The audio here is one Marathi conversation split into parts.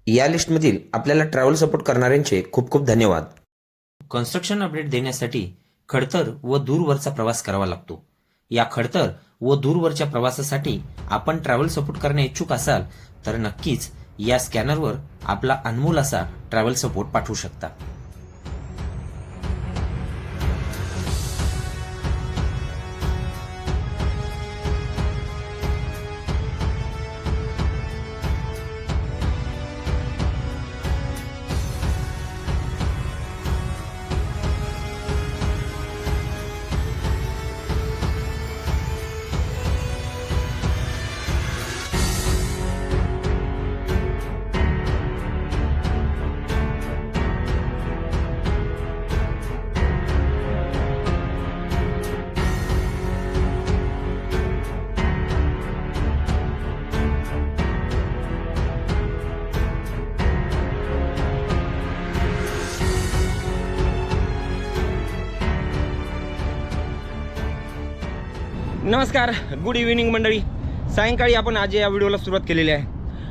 या लिस्टमधील आपल्याला ट्रॅव्हल सपोर्ट करणाऱ्यांचे खूप खूप धन्यवाद. कन्स्ट्रक्शन अपडेट देण्यासाठी खडतर व दूरवरचा प्रवास करावा लागतो. या खडतर व दूरवरच्या प्रवासासाठी आपण ट्रॅव्हल सपोर्ट करणे इच्छुक असाल तर नक्कीच या स्कॅनरवर आपला अनमोल असा ट्रॅव्हल सपोर्ट पाठवू शकता. नमस्कार, गुड इव्हिनिंग मंडळी. सायंकाळी आपण आज या व्हिडिओला सुरुवात केलेली आहे.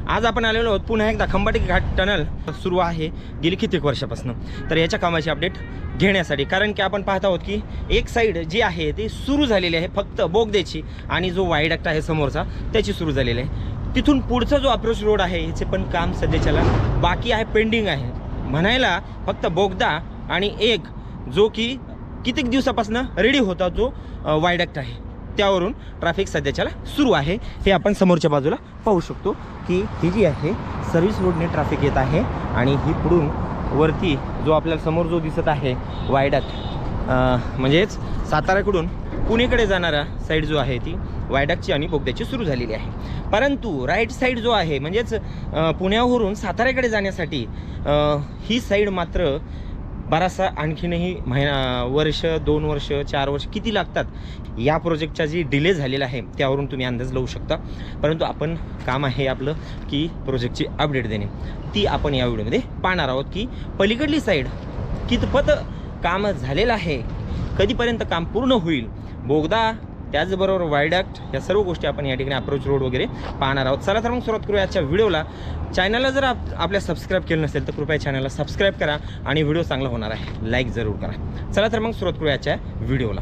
आज आपण आलेलो आहोत पुन्हा एकदा खंबाटकी घाट टनल सुरू आहे गेली कित्येक वर्षापासून. तर याच्या कामाची अपडेट घेण्यासाठी, कारण की आपण पाहत आहोत की एक साईड जी आहे ती सुरू झालेली आहे फक्त बोगद्याची, आणि जो वायडक्ट आहे समोरचा त्याची सुरू झालेली आहे. तिथून पुढचा जो अप्रोच रोड आहे याचे पण काम सध्याच्याला बाकी आहे, पेंडिंग आहे. म्हणायला फक्त बोगदा आणि एक जो की कित्येक दिवसापासून रेडी होता जो वायडक्ट आहे त्यावरून ट्रॅफिक सध्याच्याला सुरू आहे. हे आपण समोरच्या बाजूला पाहू शकतो की ही जी आहे सर्व्हिस रोडने ट्रॅफिक येत आहे, आणि ही पुढून वरती जो आपल्याला समोर जो दिसत आहे वायडक्ट, म्हणजेच साताऱ्याकडून पुणेकडे जाणारा साईड जो आहे ती वायडक्टची आणि बोगद्याची सुरू झालेली आहे. परंतु राईट साईड जो आहे म्हणजेच पुण्यावरून साताऱ्याकडे जाण्यासाठी ही साईड मात्र बराचसा आणखीनही वर्ष, 2 वर्ष, 4 वर्ष किती लागतात या प्रोजेक्टचा जी डिले झालेला आहे त्यावरून तुम्ही अंदाज लावू शकता. परंतु आपण काम आहे आपलं की प्रोजेक्टची अपडेट देणे. ती आपण या व्हिडिओमध्ये पाहणार आहोत की पलीकडली साईड कितपत काम झालेलं आहे, कधीपर्यंत काम पूर्ण होईल, बोगदा त्याचबरोबर वायडक्ट, या सर्व गोष्टी आपण या ठिकाणी अप्रोच रोड वगैरे पाहणार आहोत. चला तर मग सुरुवात करूया आजच्या व्हिडिओला. चॅनलला जर आपल्या सबस्क्राईब केलं नसेल तर कृपया चॅनलला सबस्क्राईब करा, आणि व्हिडिओ चांगला होणार आहे लाईक जरूर करा. चला तर मग सुरुवात करूया आजच्या व्हिडिओला.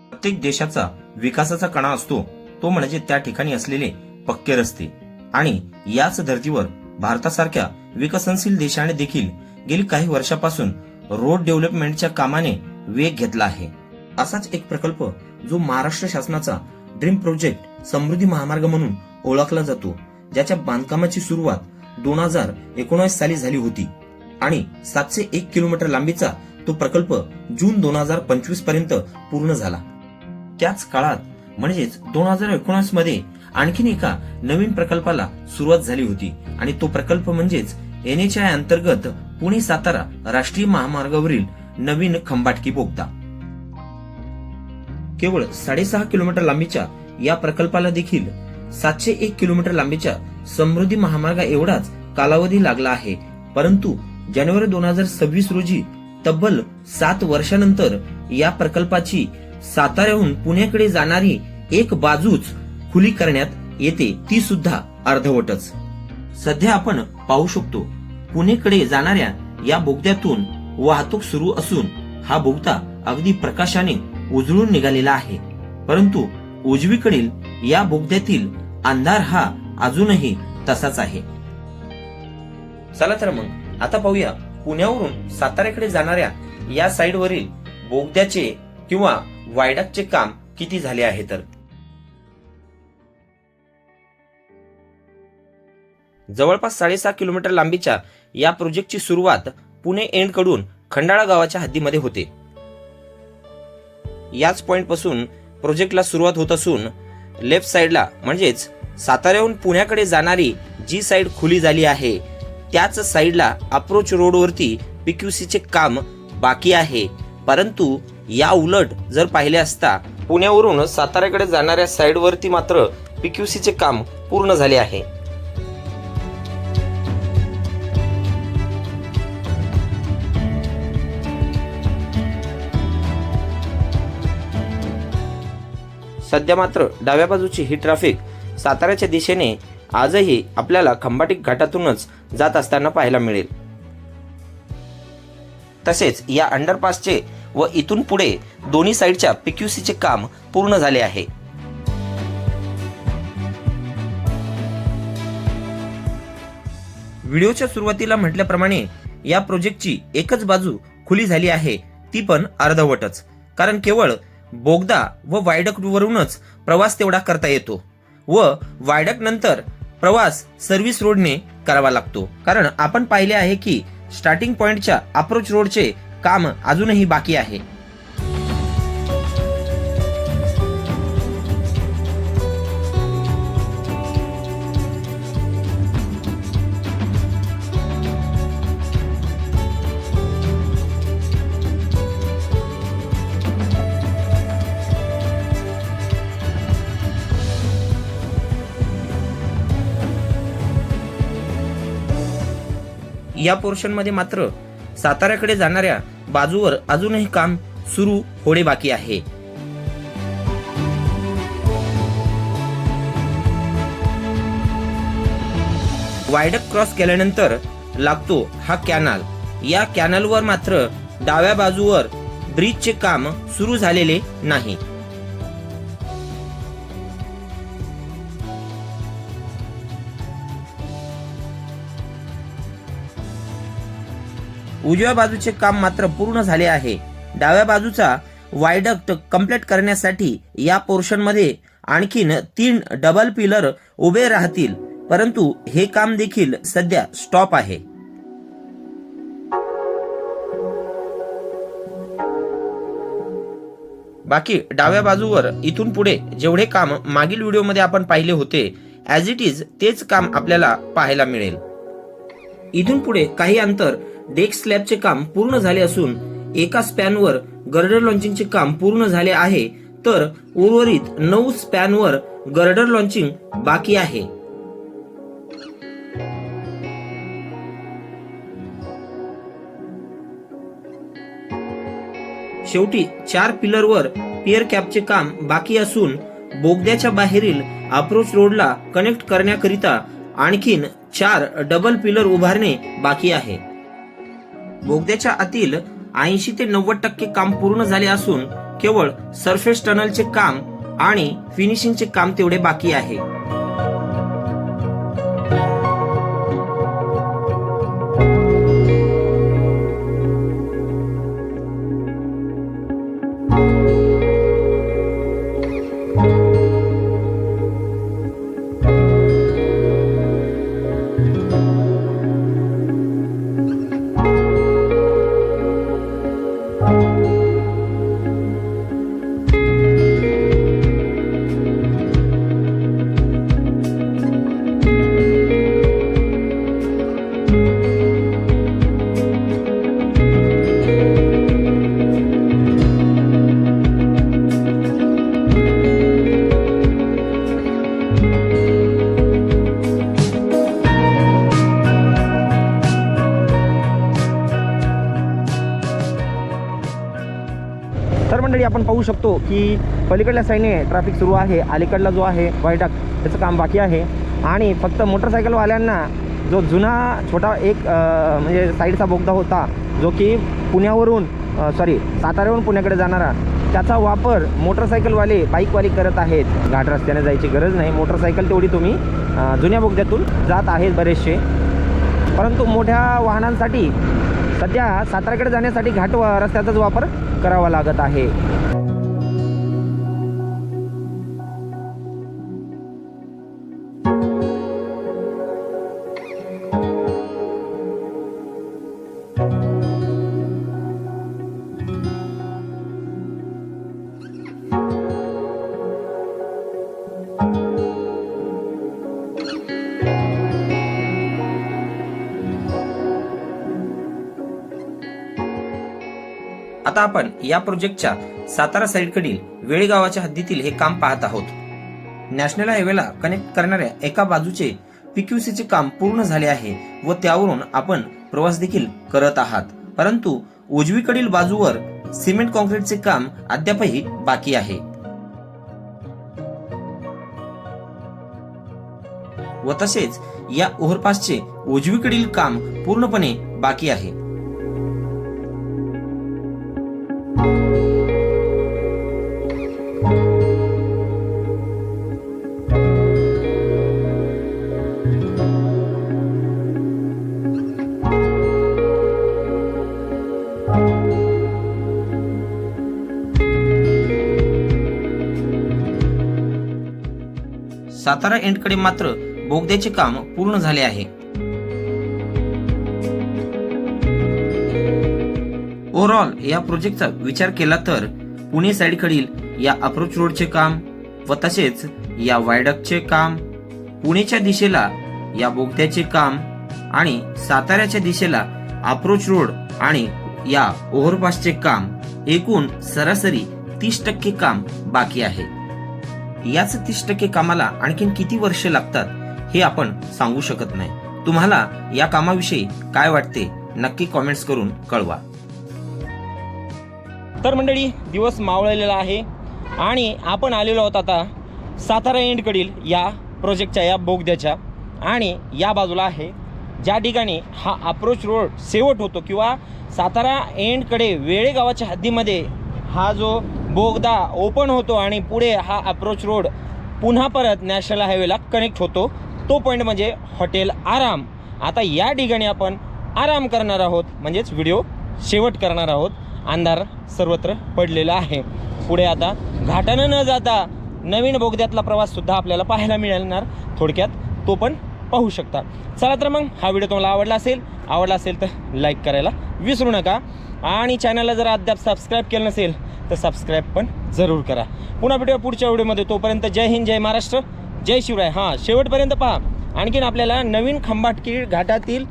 प्रत्येक देशाचा विकासाचा कणा असतो तो म्हणजे त्या ठिकाणी असलेले पक्के रस्ते, आणि याच धर्तीवर भारतासारख्या विकसनशील देशाने देखील गेली काही वर्षापासून रोड डेव्हलपमेंटच्या कामाने वेग घेतला आहे. असाच एक प्रकल्प जो महाराष्ट्र शासनाचा ड्रीम प्रोजेक्ट समृद्धी महामार्ग म्हणून ओळखला जातो, ज्याच्या बांधकामाची सुरुवात 2019 साली झाली होती, आणि 701 किलोमीटर लांबीचा तो प्रकल्प जून 2025 पर्यंत पूर्ण झाला. त्याच काळात म्हणजेच 2019 मध्ये आणखीन एका नवीन प्रकल्पाला सुरुवात झाली होती, आणि तो प्रकल्प म्हणजेच NHAI अंतर्गत पुणे सातारा राष्ट्रीय महामार्गावरील नवीन खंबाटकी बोगदा. केवळ 6.5 किलोमीटर लांबीच्या या प्रकल्पाला देखील 701 किलोमीटर लांबीच्या समृद्धी महामार्गा एवढाच कालावधी लागला आहे. परंतु जानेवारी 2026 रोजी तब्बल 7 वर्षानंतर या प्रकल्पाची साताऱ्याहून पुण्याकडे जाणारी एक बाजूच खुली करण्यात येते, ती सुद्धा अर्धवटच. सध्या आपण पाहू शकतो पुणेकडे जाणाऱ्या या बोगद्यातून वाहतूक सुरू असून हा बोगदा अगदी प्रकाशाने उजळून निघालेला आहे. परंतु उजवीकडील या बोगद्यातील अंधार हा अजूनही तसाच आहे. चला तर मग आता पाहूया पुण्यावरून साताऱ्याकडे जाणाऱ्या या साईडवरील बोगद्याचे किंवा वायडक्टचे काम किती झाले आहे. तर जवळपास 6.5 किलोमीटर लांबीच्या या प्रोजेक्टची सुरुवात पुणे एंड कडून खंडाळा गावाच्या हद्दीमध्ये होते. याच पॉइंट पासून प्रोजेक्टला सुरुवात होत असून लेफ्ट साइडला म्हणजेच साताऱ्याहून पुण्याकडे जाणारी जी साइड खुली झाली आहे त्याच साइडला अप्रोच रोडवरती PQCचे काम बाकी आहे. परंतु या उलट जर पाहिले असता पुण्यावरून साताऱ्याकडे जाणाऱ्या साइडवरती मात्र PQCचे काम पूर्ण झाले आहे. सध्या मात्र डाव्या बाजूची ही ट्रॅफिक साताऱ्याच्या दिशेने आजही आपल्याला खंबाटी घाटातूनच जात असताना पाहायला मिळेल. तसेच या अंडरपासचे व इथून पुढे दोन्ही साईडच्या PQCचे काम पूर्ण झाले आहे. व्हिडिओच्या सुरुवातीला म्हटल्याप्रमाणे या प्रोजेक्टची एकच बाजू खुली झाली आहे, ती पण अर्धवटच. कारण केवळ बोगदा व वायडक्ट वरूनच प्रवास तेवढा करता येतो व वायडक्ट नंतर प्रवास सर्व्हिस रोडने करावा लागतो. कारण आपण पाहिले आहे की स्टार्टिंग पॉइंटच्या अप्रोच रोडचे काम अजूनही बाकी आहे. या पोर्शन मध्ये मात्र साताऱ्याकडे जाणाऱ्या बाजूवर अजूनही काम सुरू होणे बाकी आहे. वायडक्ट क्रॉस केल्यानंतर लागतो हा कॅनल. या कॅनलवर मात्र डाव्या बाजूवर ब्रिजचे काम सुरू झालेले नाही. उजव्या बाजूचे काम मात्र पूर्ण झाले आहे. डाव्या बाजूचा वायडक्ट कंप्लीट करण्यासाठी या पोर्शन मध्ये आणखीन 3 डबल पिलर उभे राहतील, परंतु हे काम देखील सध्या स्टॉप आहे. बाकी डाव्या बाजूवर इथून पुढे जेवढे काम मागील व्हिडिओमध्ये आपण पाहिले होते ॲज इट इज तेच काम आपल्याला पाहायला मिळेल. इथून पुढे काही अंतर डेक स्लॅबचे काम पूर्ण झाले असून एका स्पॅनवर गर्डर लॉन्चिंगचे काम पूर्ण झाले आहे, तर उर्वरित 9 स्पॅनवर गर्डर लॉन्चिंग बाकी आहे. शेवटी 4 पिलरवर पियर कॅपचे काम बाकी असून बोगद्याच्या बाहेरील अप्रोच रोडला कनेक्ट करण्याकरिता आणखीन 4 डबल पिलर उभारणे बाकी आहे. बोगद्याच्या आतील 80 ते 90% काम पूर्ण झाले असून केवळ सरफेस टनलचे काम आणि फिनिशिंगचे काम तेवढे बाकी आहे. तर मंडळी आपण पाहू शकतो की पलीकडल्या साईडने ट्रॅफिक सुरू आहे, अलीकडला जो आहे वायडक्ट त्याचं काम बाकी आहे आणि फक्त मोटरसायकलवाल्यांना जो जुना छोटा एक म्हणजे साईडचा बोगदा होता जो की साताऱ्यावरून पुण्याकडे जाणारा, त्याचा वापर मोटरसायकलवाले बाईकवाले करत आहेत. घाट रस्त्याने जायची गरज नाही, मोटरसायकल तेवढी तुम्ही जुन्या बोगद्यातून जात आहेत बरेचसे. परंतु मोठ्या वाहनांसाठी सध्या साताऱ्याकडे जाण्यासाठी घाट रस्त्याचाच वापर करावा लागत आहे. आता आपण या प्रोजेक्टच्या सातारा साईडकडील वेळे गावाच्या हद्दीतील हे काम पाहत आहोत. नॅशनल हायवेला कनेक्ट करणाऱ्या एका बाजूचे PQCचे काम पूर्ण झाले आहे व त्यावरून आपण प्रवास देखील करत आहात, परंतु उजवीकडील बाजूवर सिमेंट कॉन्क्रीटचे काम अद्यापही बाकी आहे. व तसेच या ओव्हरपासचे उजवीकडील काम पूर्णपणे बाकी आहे. सातारा एंडकडे मात्र बोगद्याचे काम पूर्ण झाले आहे. ओव्हरऑल या प्रोजेक्टचा विचार केला तर पुणे साइडकडील या अप्रोच रोडचे काम व तसेच या वायडक्टचे काम, पुणेच्या दिशेला या बोगद्याचे काम आणि साताऱ्याच्या दिशेला अप्रोच रोड आणि या ओव्हरपासचे काम, एकूण सरासरी 30% काम बाकी आहे. याच 30% कामाला आणखीन किती वर्ष लागतात हे आपण सांगू शकत नाही. तुम्हाला या कामाविषयी काय वाटते नक्की कॉमेंट्स करून कळवा. तर मंडळी, दिवस मावळलेला आहे आणि आपण आलेलो आहोत आता सातारा एंडकडील या प्रोजेक्टच्या या बोगद्याच्या, आणि या बाजूला आहे ज्या ठिकाणी हा अप्रोच रोड शेवट होतो किंवा सातारा एंडकडे वेळे गावाच्या हद्दीमध्ये हा जो बोगदा ओपन होतो आणि पुढे हा अप्रोच रोड पुन्हा परत नॅशनल हायवेला कनेक्ट होतो. तो पॉईंट म्हणजे हॉटेल आराम. आता या ठिकाणी आपण आराम करणार आहोत, म्हणजेच व्हिडिओ शेवट करणार आहोत. अंधार सर्वत्र पडलेला आहे. पुढे आता घाटानं न जाता नवीन बोगद्यातला प्रवाससुद्धा आपल्याला पाहायला मिळणार थोडक्यात, तो पण पाहू शकता. चला तर मग हा व्हिडिओ तुम्हाला आवडला असेल तर लाईक करायला विसरू नका, आणि चॅनलला जर अद्याप सबस्क्राईब केलं नसेल तर सबस्क्राईब पण जरूर करा. पुन्हा भेटूया पुढच्या व्हिडिओमध्ये. तोपर्यंत जय हिंद, जय महाराष्ट्र, जय शिवराय. हां, शेवटपर्यंत पहा. आणखीन आपल्याला नवीन खंबाटकी घाटातील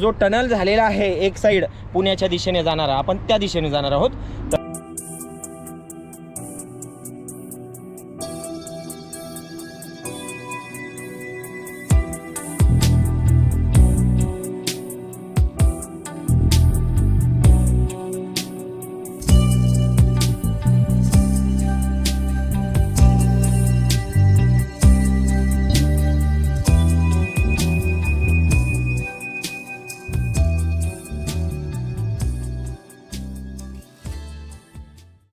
जो टनल झालेला आहे एक साईड पुण्याच्या दिशेने जाणारा, आपण त्या दिशेने जाणार आहोत.